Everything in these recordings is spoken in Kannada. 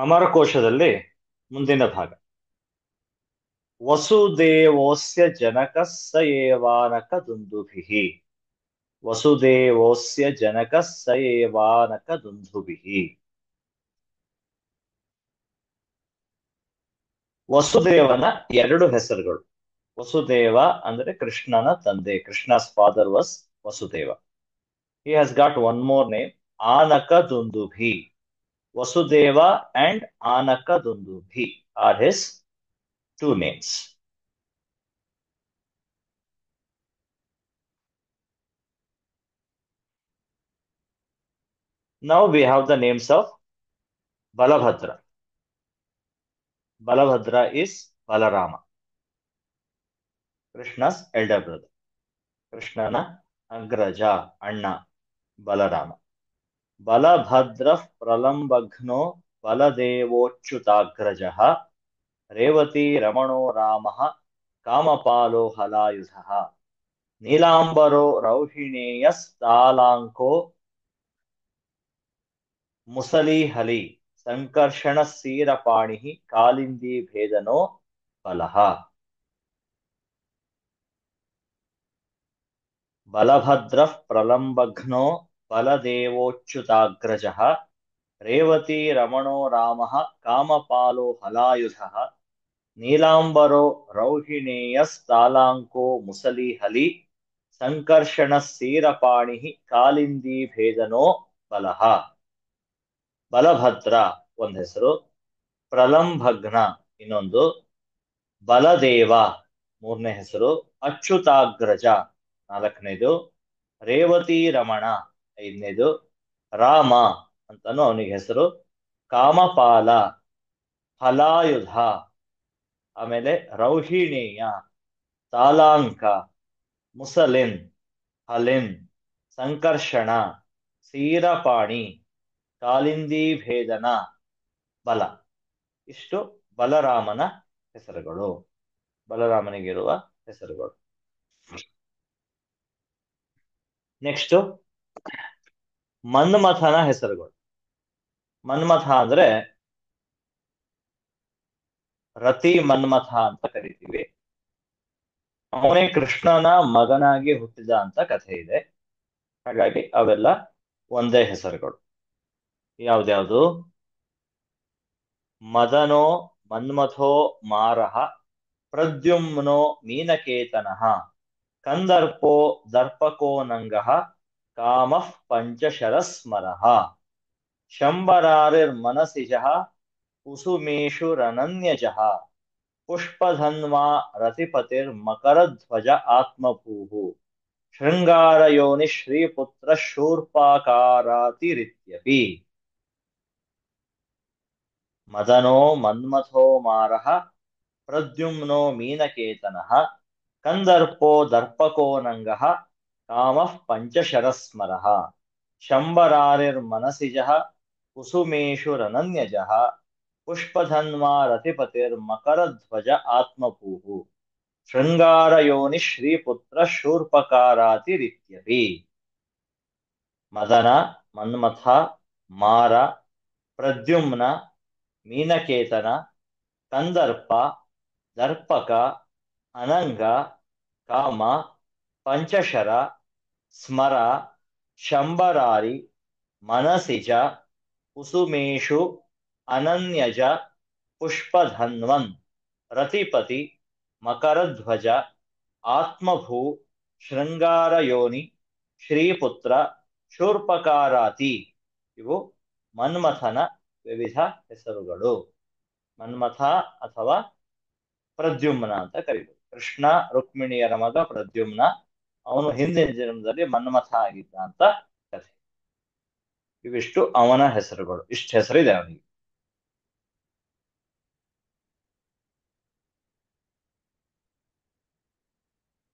ಅಮರಕೋಶದಲ್ಲಿ ಮುಂದಿನ ಭಾಗ. ವಸುದೇವೋಸ್ಯ ಜನಕಃ ಸ ಏವಾನಕ ದುಂದುಭಿಃ. ವಸುದೇವೋಸ್ಯ ಜನಕಃ ಸ ಏವಾನಕ ದುಂದುಭಿಃ. ವಸುದೇವನ ಎರಡು ಹೆಸರುಗಳು. ವಸುದೇವ ಅಂದ್ರೆ ಕೃಷ್ಣನ ತಂದೆ. Krishna's father was Vasudeva. He has got one more name, Anaka Dundubhi. Vasudeva and Anaka Dundubhi are his two names. Now we have the names of Balabhadra. Balabhadra is Balarama, Krishna's elder brother. Krishnana Agraja, Anna, Balarama. Balabhadra Pralambagno Baladevochutagrajaha Revati Ramano Ramaha Kamapalo Halayuzaha Nilambaro Rauhineyas Talanko ಮುಸಲಿ ಹಲಿ ಸಂಕರ್ಷಣ ಸೀರಪಾಣಿ ಕಾಲಿಂದಿ ಭೇದನೋ ಬಲಹ. ಬಲಭದ್ರ ಪ್ರಲಂಬಘ್ನೋ ಬಲದೇವೋಚ್ಯುತಾಗ್ರಜಃ ರೇವತಿ ರಮಣೋ ರಾಮಃ ಕಾಮಪಾಲೋ ಹಲಾಯುಧಃ ನೀಲಾಂಬರೋ ರೌಹಿಣೇಯಸ್ತಾಲಾಂಕೋ ಮುಸಲಿ ಹಲಿ ಸಂಕರ್ಷಣ ಸೀರಪಾಣಿ ಕಾಲಿಂದಿ ಭೇದನೋ ಬಲಹ. ಬಲಭದ್ರ ಒಂದ್ ಹೆಸರು, ಪ್ರಲಂಭಗ್ನ ಇನ್ನೊಂದು, ಬಲದೇವ ಮೂರನೇ ಹೆಸರು, ಅಚ್ಯುತಾಗ್ರಜ ನಾಲ್ಕನೇದು, ರೇವತಿ ರಮಣ ಐದನೇದು, ರಾಮ ಅಂತಾನು ಅವನಿಗೆ ಹೆಸರು, ಕಾಮಪಾಲ, ಹಲಾಯುಧ, ಆಮೇಲೆ ರೌಹಿಣೇಯ, ತಾಲಾಂಕ, ಮುಸಲಿನ್, ಹಲಿನ್, ಸಂಕರ್ಷಣ, ಸೀರಪಾಣಿ, ಕಾಲಿಂದಿ ಭೇದನ, ಬಲ. ಇಷ್ಟು ಬಲರಾಮನ ಹೆಸರುಗಳು, ಬಲರಾಮನಿಗಿರುವ ಹೆಸರುಗಳು. ನೆಕ್ಸ್ಟ್ ಮನ್ಮಥನ ಹೆಸರುಗಳು. ಮನ್ಮಥ ಅಂದ್ರೆ ರತಿ ಮನ್ಮಥ ಅಂತ ಕರಿತೀವಿ. ಅವನೇ ಕೃಷ್ಣನ ಮಗನಾಗಿ ಹುಟ್ಟಿದ ಅಂತ ಕಥೆ ಇದೆ. ಹಾಗಾಗಿ ಅವೆಲ್ಲ ಒಂದೇ ಹೆಸರುಗಳು. ಯಾವ್ದ್ಯಾವ್ದು? ಮದನೋ ಮನ್ಮಥೋ ಮಾರಹ ಪ್ರದ್ಯುಮ್ನೋ ಮೀನಕೇತನಃ ಕಂದರ್ಪೋ ದರ್ಪಕೋನಂಗಃ ಕಾಮಃ ಪಂಚಶರಸ್ಮರಃ ಶಂಬರಾರಿರ್ಮನಸಿಜಃ ಕುಸುಮೇಷುರನನ್ಯಜಃ ಪುಷ್ಪಧನ್ವಾ ರತಿಪತಿರ್ಮಕರಧ್ವಜ ಆತ್ಮಭೂಃ ಶೃಂಗಾರಯೋನಿ ಶ್ರೀಪುತ್ರ ಶೂರ್ಪಾಕಾರಾತಿರಿತ್ಯಪಿ. ಮದನೋ ಮನ್ಮಥೋ ಮಾರಃ ಪ್ರದ್ಯುಮ್ನೋ ಮೀನಕೇತನಃ ಕಂದರ್ಪೋ ದರ್ಪಕೋನಂಗಃ ಕಾಮಃ ಪಂಚಶರಸ್ಮರಃ ಶಂಬರಾರಿರ್ಮನಸಿಜಃ ಕುಸುಮೇಷುರನನ್ಯಜಃ ಪುಷ್ಪಧನ್ವಾ ರತಿಪತಿರ್ಮಕರಧ್ವಜ ಆತ್ಮಭೂಃ ಶೃಂಗಾರಯೋನಿ ಶ್ರೀಪುತ್ರ ಶೂರ್ಪಕಾರಾತಿರಿತ್ಯಪಿ. ಮದನ, ಮನ್ಮಥ, ಮಾರ, ಪ್ರದ್ಯುಮ್ನ, ಮೀನಕೇತನ, ಕಂದರ್ಪ, ದರ್ಪಕ, ಅನಂಗ, ಕಾಮ, ಪಂಚಶರ, ಸ್ಮರ, ಶಂಬರಾರಿ, ಮನಸಿಜ, ಕುಸುಮೇಷು, ಅನನ್ಯಜ, ಪುಷ್ಪಧನ್ವನ್, ರತಿಪತಿ, ಮಕರಧ್ವಜ, ಆತ್ಮಭೂ, ಶೃಂಗಾರಯೋನಿ, ಶ್ರೀಪುತ್ರ, ಶೂರ್ಪಕಾರಾತಿ ಇವು ಮನ್ಮಥನ ವಿವಿಧ ಹೆಸರುಗಳು. ಮನ್ಮಥ ಅಥವಾ ಪ್ರದ್ಯುಮ್ನ ಅಂತ ಕರೀತಾರೆ. ಕೃಷ್ಣ ರುಕ್ಮಿಣಿಯರ ಮಗ ಪ್ರದ್ಯುಮ್ನ, ಅವನು ಹಿಂದಿನ ಜನ್ಮದಲ್ಲಿ ಮನ್ಮಥ ಆಗಿದ್ದ ಅಂತ ಕಥೆ. ಇವಿಷ್ಟು ಅವನ ಹೆಸರುಗಳು. ಇಷ್ಟು ಹೆಸರಿದೆ ಅವನಿಗೆ.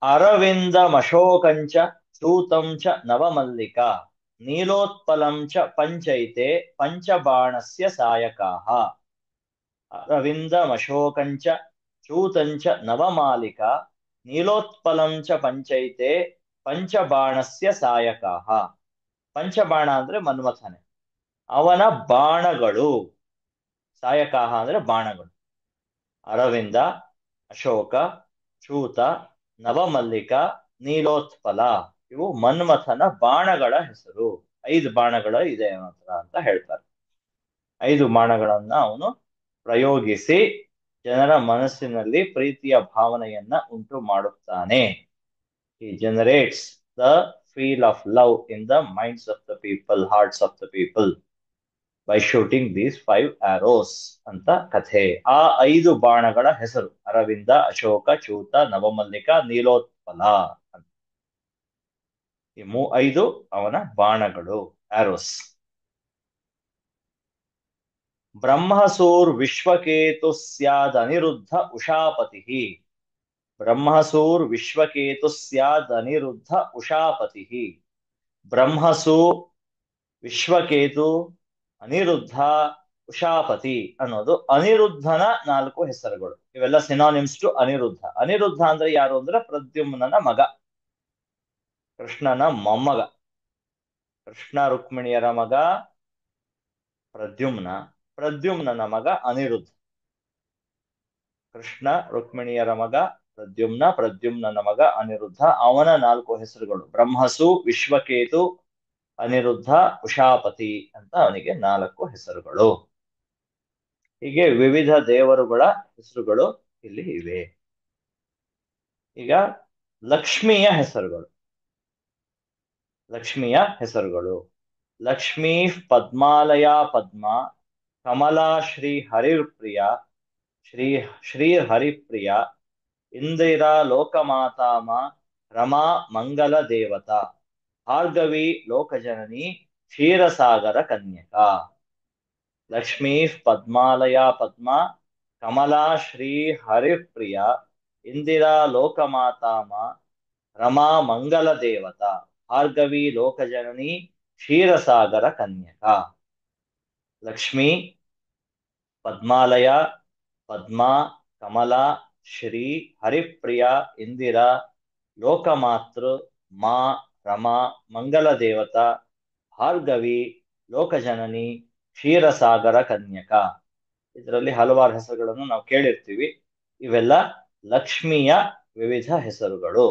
ಅರವಿಂದಮಶೋಕಂಚ ಚೂತಂ ಚ ನವಮಲ್ಲಿಕ ನೀಲೋತ್ಪಲಂ ಚ ಪಂಚೈತೆ ಪಂಚಬಾಣಸ್ಯ ಸಾಯಕಾಃ. ಅರವಿಂದಮಶೋಕಂಚ ಚೂತಂ ಚ ನವಮಾಲಿಕ ನೀಲೋತ್ಪಲಂ ಚ ಪಂಚೈತೆ ಪಂಚಬಾಣಸ್ಯ ಸಾಯಕಾಃ. ಪಂಚಬಾಣ ಅಂದ್ರೆ ಮನ್ಮಥನೆ. ಅವನ ಬಾಣಗಳು ಸಾಯಕಾಹ ಅಂದ್ರೆ ಬಾಣಗಳು. ಅರವಿಂದ, ಅಶೋಕ, ಚೂತ, ನವಮಲ್ಲಿಕ, ನೀಲೋತ್ಪಲ ಇವು ಮನ್ಮಥನ ಬಾಣಗಳ ಹೆಸರು. 5 ಬಾಣಗಳ ಇದೆ ಅವನ ಹತ್ರ ಅಂತ ಹೇಳ್ತಾರೆ. 5 ಬಾಣಗಳನ್ನ ಅವನು ಪ್ರಯೋಗಿಸಿ ಜನರ ಮನಸ್ಸಿನಲ್ಲಿ ಪ್ರೀತಿಯ ಭಾವನೆಯನ್ನ ಉಂಟು ಮಾಡುತ್ತಾನೆ. He generates the feel of love in the minds of the people, hearts of the people by shooting these 5 arrows ಅಂತ ಕಥೆ. ಆ 5 ಬಾಣಗಳ ಹೆಸರು ಅರವಿಂದ, ಅಶೋಕ, ಚೂತ, ನವಮಲ್ಲಿಕ, ನೀಲೋತ್ಪಲ ಅಂತ. ಈ 5 ಅವನ ಬಾಣಗಳು, ಆರೋಸ್. ಬ್ರಹ್ಮಸೂರ್ ವಿಶ್ವಕೇತು ಸ್ಯಾದ್ ಅನಿರುದ್ಧ ಉಷಾಪತಿ. ಬ್ರಹ್ಮಸೂರ್ ವಿಶ್ವಕೇತು ಸ್ಯಾದ್ ಅನಿರುದ್ಧ ಉಷಾಪತಿ. ಬ್ರಹ್ಮಸು, ವಿಶ್ವಕೇತು, ಅನಿರುದ್ಧ, ಉಷಾಪತಿ ಅನ್ನೋದು ಅನಿರುದ್ಧನ 4 ಹೆಸರುಗಳು. ಇವೆಲ್ಲ ಸಿನಾನಿಮ್ಸ್ ಟು ಅನಿರುದ್ಧ. ಅನಿರುದ್ಧ ಅಂದ್ರೆ ಯಾರು ಅಂದ್ರೆ ಪ್ರದ್ಯುಮ್ನನ ಮಗ, ಕೃಷ್ಣನ ಮೊಮ್ಮಗ. ಕೃಷ್ಣ ರುಕ್ಮಿಣಿಯರ ಮಗ ಪ್ರದ್ಯುಮ್ನ, ಪ್ರದ್ಯುಮ್ನನ ಮಗ ಅನಿರುದ್ಧ. ಕೃಷ್ಣ ರುಕ್ಮಿಣಿಯರ ಮಗ ಪ್ರದ್ಯುಮ್ನ, ಪ್ರದ್ಯುಮ್ನನ ಮಗ ಅನಿರುದ್ಧ. ಅವನ 4 ಹೆಸರುಗಳು ಬ್ರಹ್ಮಸು, ವಿಶ್ವಕೇತು, ಅನಿರುದ್ಧ, ಉಷಾಪತಿ ಅಂತ ಅವನಿಗೆ 4 ಹೆಸರುಗಳು. ಹೀಗೆ ವಿವಿಧ ದೇವರುಗಳ ಹೆಸರುಗಳು ಇಲ್ಲಿ ಇವೆ. ಈಗ ಲಕ್ಷ್ಮಿಯ ಹೆಸರುಗಳು. ಲಕ್ಷ್ಮಿಯ ಹೆಸರುಗಳು ಲಕ್ಷ್ಮೀ ಪದ್ಮಾಲಯ ಪದ್ಮ, ಕಮಲಾ ಶ್ರೀ ಹರಿರ್ಪ್ರಿಯ, ಶ್ರೀ ಹರಿಪ್ರಿಯ, ಇಂದಿರಾ ಲೋಕಮಾತಾಮ, ರಮಾ ಮಂಗಲ ದೇವತಾ, ಭಾರ್ಗವಿ ಲೋಕಜನನಿ, ಕ್ಷೀರಸಾಗರ ಕನ್ಯಕಾ. ಲಕ್ಷ್ಮೀ ಪದ್ಮಾಲಯ ಪದ್ಮ, ಕಮಲಾ ಶ್ರೀ ಹರಿಪ್ರಿಯ, ಇಂದಿರಾ ಲೋಕಮಾತಾಮ, ರಮಾ ಮಂಗಲ ದೇವತಾ, ಭಾರ್ಗವಿ ಲೋಕಜನನಿ, ಕ್ಷೀರಸಾಗರ ಕನ್ಯಕಾ. ಲಕ್ಷ್ಮೀ, ಪದ್ಮಾಲಯ, ಪದ್ಮಾ, ಕಮಲಾ, ಶ್ರೀ ಹರಿಪ್ರಿಯ, ಇಂದಿರಾ, ಲೋಕಮಾತೃ, ಮಾ, ರಮಾ, ಮಂಗಲ ದೇವತಾ, ಭಾರ್ಗವಿ, ಲೋಕಜನನಿ, ಕ್ಷೀರಸಾಗರ ಕನ್ಯಕಾ. ಇದರಲ್ಲಿ ಹಲವಾರು ಹೆಸರುಗಳನ್ನು ನಾವು ಕೇಳಿರ್ತೀವಿ. ಇವೆಲ್ಲ ಲಕ್ಷ್ಮಿಯ ವಿವಿಧ ಹೆಸರುಗಳು.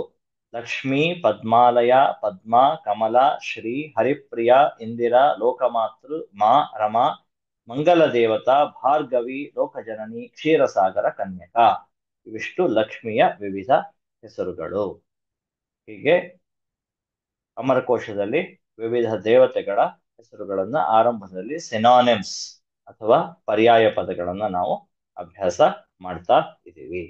ಲಕ್ಷ್ಮೀ, ಪದ್ಮಾಲಯ, ಪದ್ಮ, ಕಮಲ, ಶ್ರೀ ಹರಿಪ್ರಿಯ, ಇಂದಿರಾ, ಲೋಕಮಾತೃ, ಮಾ, ರಮಾ, ಮಂಗಲ ದೇವತಾ, ಭಾರ್ಗವಿ, ಲೋಕಜನನಿ, ಕ್ಷೀರಸಾಗರ ಕನ್ಯಕಾ. ಇವಿಷ್ಟು ಲಕ್ಷ್ಮಿಯ ವಿವಿಧ ಹೆಸರುಗಳು. ಹೀಗೆ ಅಮರಕೋಶದಲ್ಲಿ ವಿವಿಧ ದೇವತೆಗಳ ಹೆಸರುಗಳನ್ನ ಆರಂಭದಲ್ಲಿ ಸಿನಾನಿಮ್ಸ್ ಅಥವಾ ಪರ್ಯಾಯ ಪದಗಳನ್ನ ನಾವು ಅಭ್ಯಾಸ ಮಾಡ್ತಾ ಇದ್ದೀವಿ.